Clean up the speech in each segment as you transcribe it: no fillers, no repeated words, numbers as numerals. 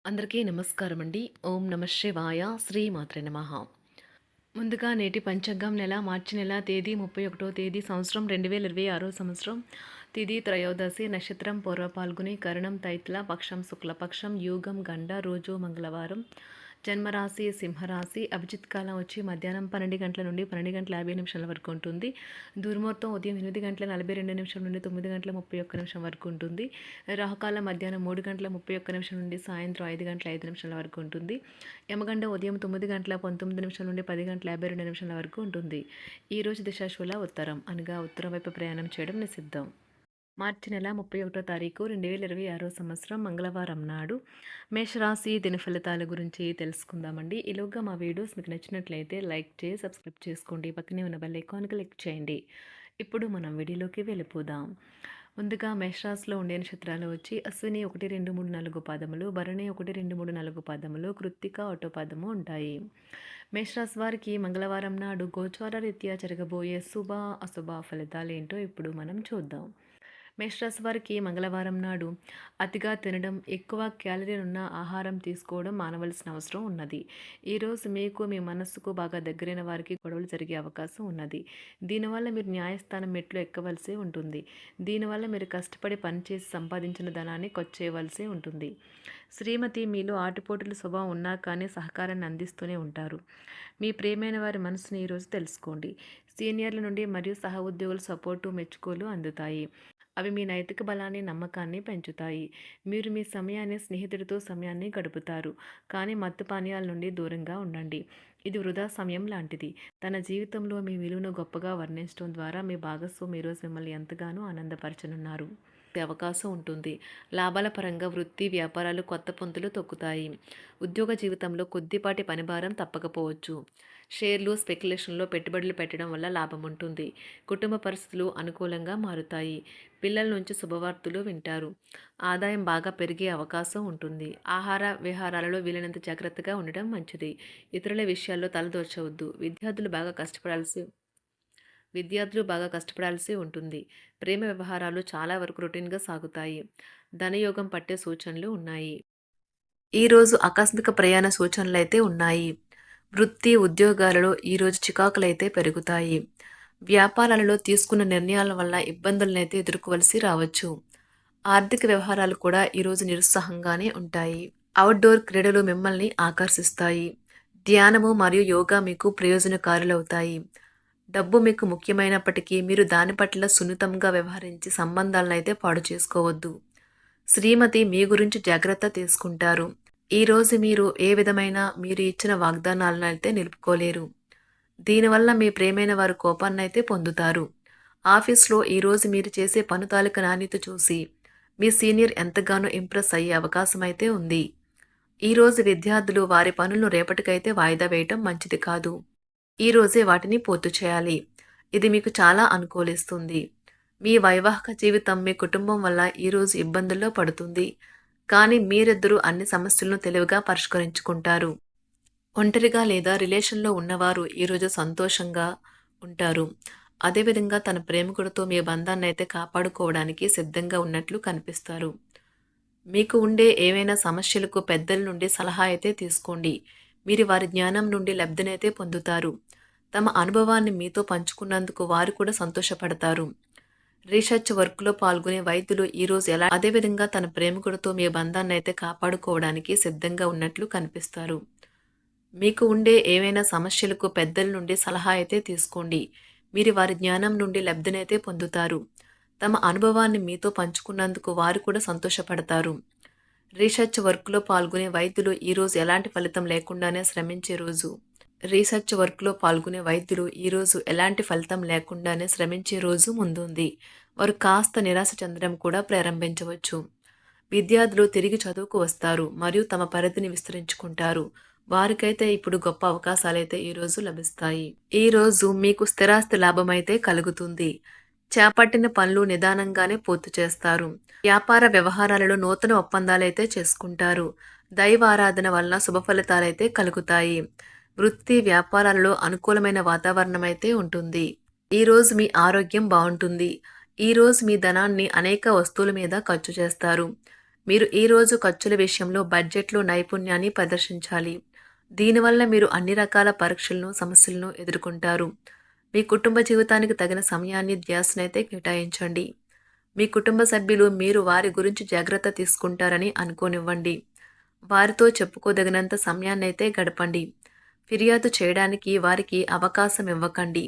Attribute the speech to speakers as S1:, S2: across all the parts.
S1: అందరికీ నమస్కారం అండి. ఓం నమ శివాయ. శ్రీమాత్రే నమః. ముందుగా నేటి పంచాంగం మార్చి నెల తేదీ 31వ తేదీ సంవత్సరం 2026 సంవత్సరం. తిథి త్రయోదశి, నక్షత్రం పూర్వ పాల్గొని, కరణం తైత్ల, పక్షం శుక్లపక్షం, యోగం గండ, రోజు మంగళవారం. జన్మరాశి సింహరాశి. అభిజిత్ కాలం వచ్చి మధ్యాహ్నం 12 గంటల నుండి 12 గంటల 50 నిమిషాల వరకు ఉంటుంది. దుర్ముహూర్తం ఉదయం 8 గంటల 42 నిమిషాల నుండి 9 గంటల 31 నిమిషం వరకు ఉంటుంది. రాహుకాలం మధ్యాహ్నం 3 గంటల 31 నిమిషం నుండి సాయంత్రం 5 గంటల 5 నిమిషాల వరకు ఉంటుంది. యమగండ ఉదయం 9 గంటల 19 నిమిషాల నుండి 10 గంటల 52 నిమిషాల వరకు ఉంటుంది. ఈరోజు దిశాశూల ఉత్తరం, అనగా ఉత్తరం వైపు ప్రయాణం చేయడం నిషిద్ధం. మార్చి నెల 31వ తారీఖు 2026 సంవత్సరం మంగళవారం నాడు మేషరాశి దిన ఫలితాల గురించి తెలుసుకుందామండి. ఈలోగా మా వీడియోస్ మీకు నచ్చినట్లయితే లైక్ చేసి సబ్స్క్రైబ్ చేసుకోండి. పక్కనే ఉన్న బెల్ ఐకాన్ క్లిక్ చేయండి. ఇప్పుడు మనం వీడియోలోకి వెళ్ళిపోదాం. ముందుగా మేషరాశిలో ఉండే నక్షత్రాలు వచ్చి అశ్విని 1, 2, 3, 4 పాదములు, భరణి 1, 2, 3, 4 పాదములు, కృత్తిక 1 పాదము ఉంటాయి. మేషరాశి వారికి మంగళవారం నాడు గోచార రీత్యా జరగబోయే శుభ అశుభ ఫలితాలు ఏంటో ఇప్పుడు మనం చూద్దాం. మేషరాశి వారికి మంగళవారం నాడు అతిగా తినడం, ఎక్కువ క్యాలరీలు ఉన్న ఆహారం తీసుకోవడం మానవలసిన అవసరం ఉన్నది. ఈరోజు మీకు మీ మనస్సుకు బాగా దగ్గరైన వారికి గొడవలు జరిగే అవకాశం ఉన్నది. దీనివల్ల మీరు న్యాయస్థానం మెట్లు ఎక్కవలసి ఉంటుంది. దీనివల్ల మీరు కష్టపడి పనిచేసి సంపాదించిన ధనాన్ని ఖర్చేయవలసి ఉంటుంది. శ్రీమతి మీలో ఆటుపోటుల స్వభావం ఉన్నా కానీ సహకారాన్ని అందిస్తూనే ఉంటారు. మీ ప్రియమైన వారి మనసుని ఈరోజు తెలుసుకోండి. సీనియర్ల నుండి మరియు సహ ఉద్యోగుల సపోర్టు మెచ్చుకోలు అందుతాయి. అవి మీ నైతిక బలాన్ని, నమ్మకాన్ని పెంచుతాయి. మీరు మీ సమయాన్ని స్నేహితుడితో సమయాన్ని గడుపుతారు. కానీ మత్తు పానీయాల నుండి దూరంగా ఉండండి. ఇది వృధా సమయం లాంటిది. తన జీవితంలో మీ విలువను గొప్పగా వర్ణించడం ద్వారా మీ భాగస్వామి ఈరోజు మిమ్మల్ని ఎంతగానో ఆనందపరచనున్నారు. అవకాశం ఉంటుంది. లాభాల పరంగా వృత్తి, వ్యాపారాలు కొత్త పొంతులు తొక్కుతాయి. ఉద్యోగ జీవితంలో కొద్దిపాటి పనిభారం తప్పకపోవచ్చు. షేర్లు, స్పెక్యులేషన్లో పెట్టుబడులు పెట్టడం వల్ల లాభం ఉంటుంది. కుటుంబ పరిస్థితులు అనుకూలంగా మారుతాయి. పిల్లల నుంచి శుభవార్తలు వింటారు. ఆదాయం బాగా పెరిగే అవకాశం ఉంటుంది. ఆహార విహారాలలో వీలైనంత జాగ్రత్తగా ఉండడం మంచిది. ఇతరుల విషయాల్లో తలదూర్చవద్దు. విద్యార్థులు బాగా కష్టపడాల్సి ఉంటుంది. ప్రేమ వ్యవహారాలు చాలా వరకు రొటీన్గా సాగుతాయి. ధనయోగం పట్టే సూచనలు ఉన్నాయి. ఈరోజు ఆకస్మిక ప్రయాణ సూచనలైతే ఉన్నాయి. వృత్తి, ఉద్యోగాలలో ఈరోజు చికాకులైతే పెరుగుతాయి. వ్యాపారాలలో తీసుకున్న నిర్ణయాల వల్ల ఇబ్బందులనైతే ఎదుర్కోవలసి రావచ్చు. ఆర్థిక వ్యవహారాలు కూడా ఈరోజు నిరుత్సాహంగానే ఉంటాయి. అవుట్డోర్ క్రీడలు మిమ్మల్ని ఆకర్షిస్తాయి. ధ్యానము మరియు యోగా మీకు ప్రయోజనకారులవుతాయి. డబ్బు మీకు ముఖ్యమైనప్పటికీ మీరు దాని పట్ల సున్నితంగా వ్యవహరించి సంబంధాలనైతే పాడు చేసుకోవద్దు. శ్రీమతి మీ గురించి జాగ్రత్త తీసుకుంటారు. ఈరోజు మీరు ఏ విధమైన మీరు ఇచ్చిన వాగ్దానాలను అయితే నిలుపుకోలేరు. దీనివల్ల మీ ప్రేమైన వారు కోపాన్నైతే పొందుతారు. ఆఫీస్లో ఈరోజు మీరు చేసే పను తాలూకు నాణ్యత చూసి మీ సీనియర్ ఎంతగానో ఇంప్రెస్ అయ్యే అవకాశం అయితే ఉంది. ఈరోజు విద్యార్థులు వారి పనులను రేపటికైతే వాయిదా వేయటం మంచిది కాదు. ఈరోజే వాటిని పూర్తి చేయాలి. ఇది మీకు చాలా అనుకూలిస్తుంది. మీ వైవాహిక జీవితం మీ కుటుంబం వల్ల ఈరోజు ఇబ్బందుల్లో పడుతుంది. కానీ మీరిద్దరూ అన్ని సమస్యలను తెలివిగా పరిష్కరించుకుంటారు. ఒంటరిగా లేదా రిలేషన్లో ఉన్నవారు ఈరోజు సంతోషంగా ఉంటారు. అదేవిధంగా తన ప్రేమికుడితో మీ బంధాన్ని అయితే కాపాడుకోవడానికి సిద్ధంగా ఉన్నట్లు కనిపిస్తారు. మీకు ఉండే ఏవైనా సమస్యలకు పెద్దల నుండి సలహా అయితే తీసుకోండి. మీరు వారి జ్ఞానం నుండి లబ్ధినైతే పొందుతారు. తమ అనుభవాన్ని మీతో పంచుకున్నందుకు వారు కూడా సంతోషపడతారు. రీసెర్చ్ వర్క్లో పాల్గొనే వైద్యులు ఈరోజు అదేవిధంగా తన ప్రేమికుడితో మీ బంధాన్ని అయితే కాపాడుకోవడానికి సిద్ధంగా ఉన్నట్లు కనిపిస్తారు. మీకు ఉండే ఏవైనా సమస్యలకు పెద్దల నుండి సలహా అయితే తీసుకోండి. మీరు వారి జ్ఞానం నుండి లబ్ధినైతే పొందుతారు. తమ అనుభవాన్ని మీతో పంచుకున్నందుకు వారు కూడా సంతోషపడతారు. రీసెర్చ్ వర్క్లో పాల్గొనే వైద్యులు ఈరోజు ఎలాంటి ఫలితం లేకుండానే శ్రమించే రోజు. ఎలాంటి ఫలితం లేకుండానే శ్రమించే రోజు ముందుంది. వారు కాస్త నిరాశ చెందడం కూడా ప్రారంభించవచ్చు. విద్యార్థులు తిరిగి చదువుకు వస్తారు మరియు తమ పరిధిని విస్తరించుకుంటారు. వారికైతే ఇప్పుడు గొప్ప అవకాశాలైతే ఈరోజు లభిస్తాయి. ఈరోజు మీకు స్థిరాస్తి లాభమైతే కలుగుతుంది. చేపట్టిన పనులు నిదానంగానే పూర్తి చేస్తారు. వ్యాపార వ్యవహారాలలో నూతన ఒప్పందాలైతే చేసుకుంటారు. దైవ ఆరాధన వలన శుభ ఫలితాలైతే కలుగుతాయి. వృత్తి, వ్యాపారాలలో అనుకూలమైన వాతావరణం అయితే ఉంటుంది. ఈరోజు మీ ఆరోగ్యం బాగుంటుంది. ఈరోజు మీ ధనాన్ని అనేక వస్తువుల మీద ఖర్చు చేస్తారు. మీరు ఈరోజు ఖర్చుల విషయంలో బడ్జెట్లో నైపుణ్యాన్ని ప్రదర్శించాలి. దీనివల్ల మీరు అన్ని రకాల పరీక్షలను, సమస్యలను ఎదుర్కొంటారు. మీ కుటుంబ జీవితానికి తగిన సమయాన్ని, ధ్యాసనైతే కేటాయించండి. మీ కుటుంబ సభ్యులు మీరు వారి గురించి జాగ్రత్త తీసుకుంటారని అనుకోనివ్వండి. వారితో చెప్పుకోదగినంత సమయాన్నైతే గడపండి. ఫిర్యాదు చేయడానికి వారికి అవకాశం ఇవ్వకండి.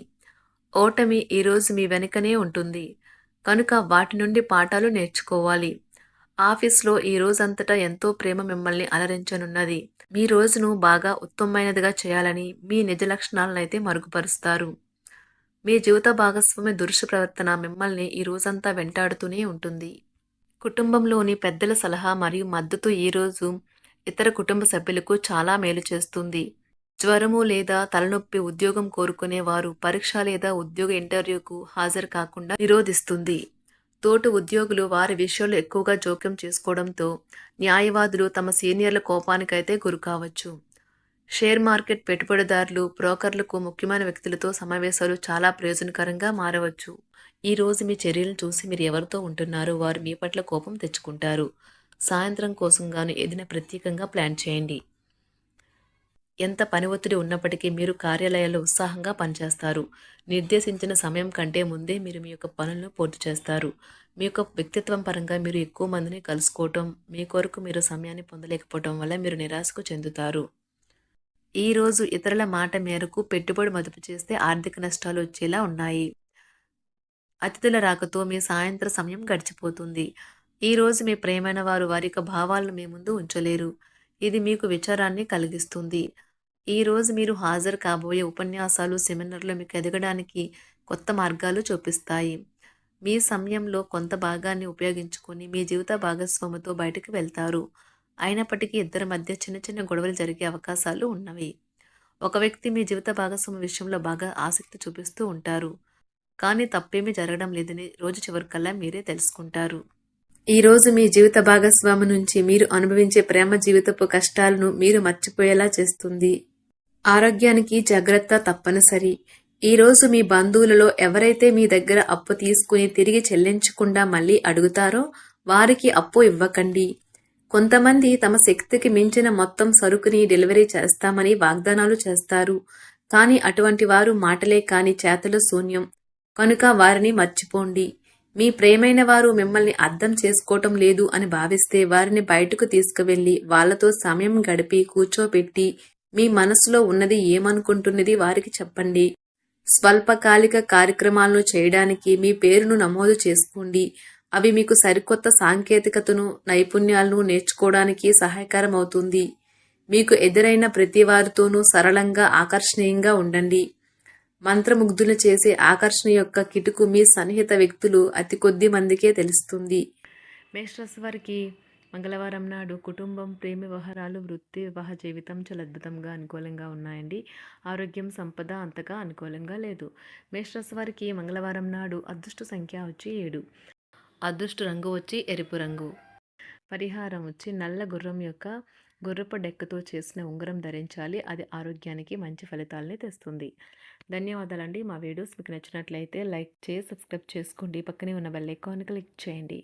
S1: ఓటమి ఈరోజు మీ వెనుకనే ఉంటుంది. కనుక వాటి నుండి పాఠాలు నేర్చుకోవాలి. ఆఫీస్‌లో ఈ రోజంతటా ఎంతో ప్రేమ మిమ్మల్ని అలరించనున్నది. మీ రోజును బాగా ఉత్తమమైనదిగా చేయాలని మీ నిజ లక్షణాలనైతే మరుగుపరుస్తారు. మీ జీవిత భాగస్వామి దురుసు ప్రవర్తన మిమ్మల్ని ఈ రోజంతా వెంటాడుతూనే ఉంటుంది. కుటుంబంలోని పెద్దల సలహా మరియు మద్దతు ఈరోజు ఇతర కుటుంబ సభ్యులకు చాలా మేలు చేస్తుంది. జ్వరము లేదా తలనొప్పి ఉద్యోగం కోరుకునేవారు పరీక్ష లేదా ఉద్యోగ ఇంటర్వ్యూకు హాజరు కాకుండా నిరోధిస్తుంది. తోటి ఉద్యోగులు వారి విషయాల్లో ఎక్కువగా జోక్యం చేసుకోవడంతో న్యాయవాదులు తమ సీనియర్ల కోపానికైతే గురికావచ్చు. షేర్ మార్కెట్ పెట్టుబడిదారులు, బ్రోకర్లకు ముఖ్యమైన వ్యక్తులతో సమావేశాలు చాలా ప్రయోజనకరంగా మారవచ్చు. ఈ రోజు మీ చర్యలను చూసి మీరు ఎవరితో ఉంటున్నారో వారు మీ పట్ల కోపం తెచ్చుకుంటారు. సాయంత్రం కోసం గాను ఏదైనా ప్రత్యేకంగా ప్లాన్ చేయండి. ఎంత పని ఒత్తిడి ఉన్నప్పటికీ మీరు కార్యాలయాల్లో ఉత్సాహంగా పనిచేస్తారు. నిర్దేశించిన సమయం కంటే ముందే మీరు మీ యొక్క పనులను పూర్తి చేస్తారు. మీ యొక్క వ్యక్తిత్వం పరంగా మీరు ఎక్కువ మందిని కలుసుకోవటం, మీ కొరకు మీరు సమయాన్ని పొందలేకపోవటం వల్ల మీరు నిరాశకు చెందుతారు. ఈరోజు ఇతరుల మాట మేరకు పెట్టుబడి మదుపు చేస్తే ఆర్థిక నష్టాలు వచ్చేలా ఉన్నాయి. అతిథుల రాకతో మీ సాయంత్ర సమయం గడిచిపోతుంది. ఈరోజు మీ ప్రియమైన వారు వారి యొక్క భావాలను మీ ముందు ఉంచలేరు. ఇది మీకు విచారాన్ని కలిగిస్తుంది. ఈరోజు మీరు హాజరు కాబోయే ఉపన్యాసాలు, సెమినార్లు మీకు ఎదగడానికి కొత్త మార్గాలు చూపిస్తాయి. మీ సమయంలో కొంత భాగాన్ని ఉపయోగించుకొని మీ జీవిత భాగస్వామితో బయటకు వెళ్తారు. అయినప్పటికీ ఇద్దరి మధ్య చిన్న చిన్న గొడవలు జరిగే అవకాశాలు ఉన్నవి. ఒక వ్యక్తి మీ జీవిత భాగస్వామి విషయంలో బాగా ఆసక్తి చూపిస్తూ ఉంటారు. కానీ తప్పేమీ జరగడం లేదని రోజు చివరికల్లా మీరే తెలుసుకుంటారు. ఈరోజు మీ జీవిత భాగస్వామి నుంచి మీరు అనుభవించే ప్రేమ జీవితపు కష్టాలను మీరు మర్చిపోయేలా చేస్తుంది. ఆరోగ్యానికి జాగ్రత్త తప్పనిసరి. ఈరోజు మీ బంధువులలో ఎవరైతే మీ దగ్గర అప్పు తీసుకుని తిరిగి చెల్లించకుండా మళ్ళీ అడుగుతారో వారికి అప్పు ఇవ్వకండి. కొంతమంది తమ శక్తికి మించిన మొత్తం సరుకుని డెలివరీ చేస్తామని వాగ్దానాలు చేస్తారు. కానీ అటువంటి వారు మాటలే కాని చేతలు శూన్యం. కనుక వారిని మర్చిపోండి. మీ ప్రియమైన వారు మిమ్మల్ని అర్థం చేసుకోవటం లేదు అని భావిస్తే వారిని బయటకు తీసుకువెళ్ళి వాళ్లతో సమయం గడిపి కూర్చోబెట్టి మీ మనసులో ఉన్నది ఏమనుకుంటున్నది వారికి చెప్పండి. స్వల్పకాలిక కార్యక్రమాలను చేయడానికి మీ పేరును నమోదు చేసుకోండి. అవి మీకు సరికొత్త సాంకేతికతను, నైపుణ్యాలను నేర్చుకోవడానికి సహాయకరం అవుతుంది. మీకు ఎదురైన ప్రతి వారితోనూ సరళంగా, ఆకర్షణీయంగా ఉండండి. మంత్రముగ్ధులు చేసే ఆకర్షణ యొక్క కిటుకు మీ సన్నిహిత వ్యక్తులు అతి కొద్ది మందికే తెలుస్తుంది. మేషరాశి వారికి మంగళవారం నాడు కుటుంబం, ప్రేమ వ్యవహారాలు, వృత్తి, వివాహ జీవితం చాలా అద్భుతంగా అనుకూలంగా ఉన్నాయండి. ఆరోగ్యం, సంపద అంతగా అనుకూలంగా లేదు. మేషరాశి వారికి మంగళవారం నాడు అదృష్ట సంఖ్య వచ్చి 7. అదృష్ట రంగు వచ్చి ఎరుపు రంగు. పరిహారం వచ్చి నల్ల గుర్రం యొక్క గుర్రపు డెక్కతో చేసిన ఉంగరం ధరించాలి. అది ఆరోగ్యానికి మంచి ఫలితాలని తెస్తుంది. ధన్యవాదాలండి. మా వీడియోస్ మీకు నచ్చినట్లయితే లైక్ చేసి సబ్స్క్రైబ్ చేసుకోండి. పక్కనే ఉన్న బెల్ ఐకాన్ క్లిక్ చేయండి.